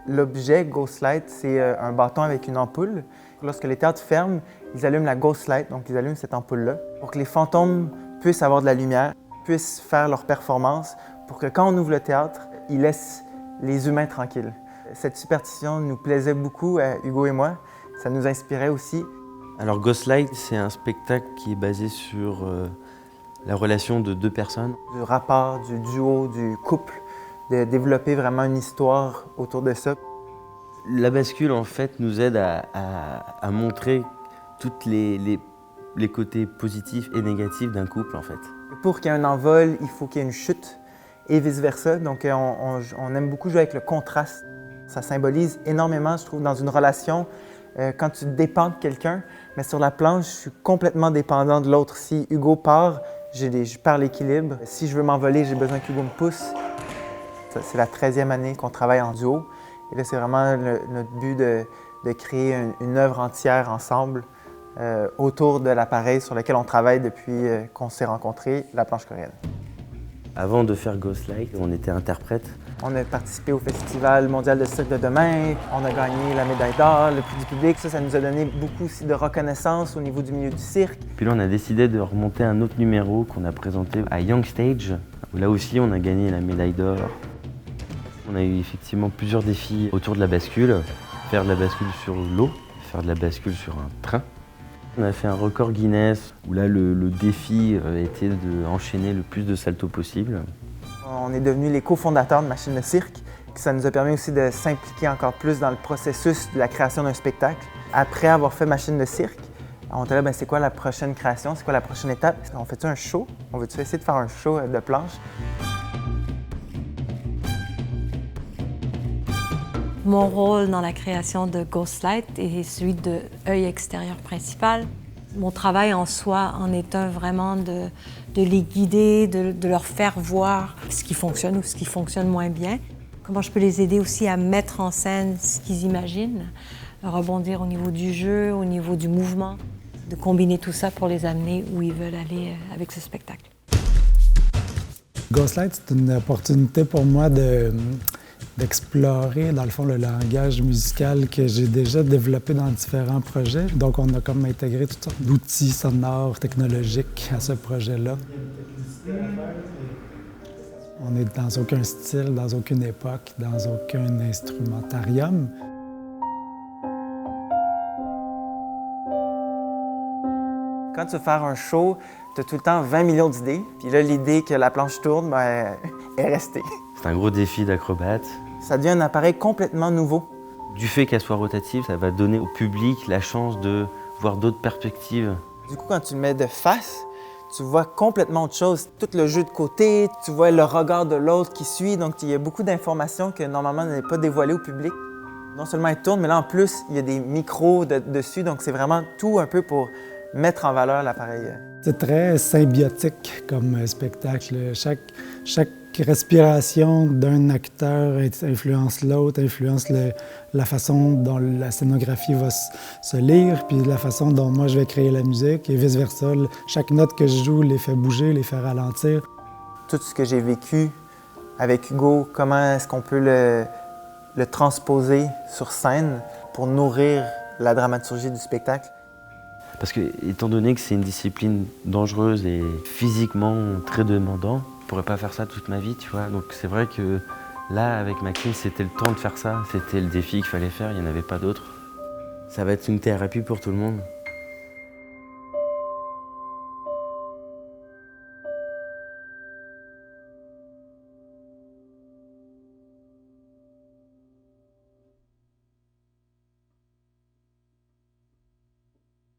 L'objet Ghost Light, c'est un bâton avec une ampoule. Lorsque les théâtres ferment, ils allument la Ghost Light, donc ils allument cette ampoule-là, pour que les fantômes puissent avoir de la lumière, puissent faire leur performance, pour que quand on ouvre le théâtre, ils laissent les humains tranquilles. Cette superstition nous plaisait beaucoup à Hugo et moi, ça nous inspirait aussi. Alors Ghost Light, c'est un spectacle qui est basé sur la relation de deux personnes. Du rapport, du duo, du couple, de développer vraiment une histoire autour de ça. La bascule, en fait, nous aide à montrer tous les côtés positifs et négatifs d'un couple, en fait. Pour qu'il y ait un envol, il faut qu'il y ait une chute et vice-versa. Donc on aime beaucoup jouer avec le contraste. Ça symbolise énormément, je trouve, dans une relation, quand tu dépends de quelqu'un, mais sur la planche, je suis complètement dépendant de l'autre. Si Hugo part, je perds l'équilibre. Si je veux m'envoler, j'ai besoin qu'Hugo me pousse. C'est la 13e année qu'on travaille en duo. Et là, c'est vraiment notre but de créer une œuvre entière ensemble autour de l'appareil sur lequel on travaille depuis qu'on s'est rencontrés, la planche coréenne. Avant de faire Ghost Light, on était interprète. On a participé au Festival mondial de cirque de demain, on a gagné la médaille d'or, le prix du public. Ça nous a donné beaucoup aussi de reconnaissance au niveau du milieu du cirque. Puis là, on a décidé de remonter un autre numéro qu'on a présenté à Young Stage, où là aussi, on a gagné la médaille d'or. On a eu effectivement plusieurs défis autour de la bascule. Faire de la bascule sur l'eau, faire de la bascule sur un train. On a fait un record Guinness où là le défi était d'enchaîner le plus de saltos possible. On est devenus les cofondateurs de Machine de cirque. Ça nous a permis aussi de s'impliquer encore plus dans le processus de la création d'un spectacle. Après avoir fait Machine de cirque, on était là, c'est quoi la prochaine création, c'est quoi la prochaine étape? On fait-tu un show? On veut-tu essayer de faire un show de planche? Mon rôle dans la création de Ghost Light est celui de œil extérieur principal. Mon travail en soi en est un vraiment de les guider, de leur faire voir ce qui fonctionne ou ce qui fonctionne moins bien. Comment je peux les aider aussi à mettre en scène ce qu'ils imaginent, rebondir au niveau du jeu, au niveau du mouvement, de combiner tout ça pour les amener où ils veulent aller avec ce spectacle. Ghost Light, c'est une opportunité pour moi d'explorer, dans le fond, le langage musical que j'ai déjà développé dans différents projets. Donc, on a comme intégré toutes sortes d'outils sonores, technologiques à ce projet-là. On n'est dans aucun style, dans aucune époque, dans aucun instrumentarium. Quand tu veux faire un show, tu as tout le temps 20 millions d'idées. Puis là, l'idée que la planche tourne, est restée. C'est un gros défi d'acrobate. Ça devient un appareil complètement nouveau. Du fait qu'elle soit rotative, ça va donner au public la chance de voir d'autres perspectives. Du coup, quand tu le mets de face, tu vois complètement autre chose. Tout le jeu de côté, tu vois le regard de l'autre qui suit. Donc, il y a beaucoup d'informations que normalement n'est pas dévoilées au public. Non seulement elle tourne, mais là, en plus, il y a des micros dessus. Donc, c'est vraiment tout un peu pour mettre en valeur l'appareil. C'est très symbiotique comme spectacle. Chaque respiration d'un acteur influence l'autre, influence la façon dont la scénographie va se lire, puis la façon dont moi je vais créer la musique, et vice-versa. Chaque note que je joue les fait bouger, les fait ralentir. Tout ce que j'ai vécu avec Hugo, comment est-ce qu'on peut le transposer sur scène pour nourrir la dramaturgie du spectacle? Parce que, étant donné que c'est une discipline dangereuse et physiquement très demandante, je pourrais pas faire ça toute ma vie, tu vois. Donc c'est vrai que là, avec Maxime, c'était le temps de faire ça. C'était le défi qu'il fallait faire, il n'y en avait pas d'autre. Ça va être une thérapie pour tout le monde.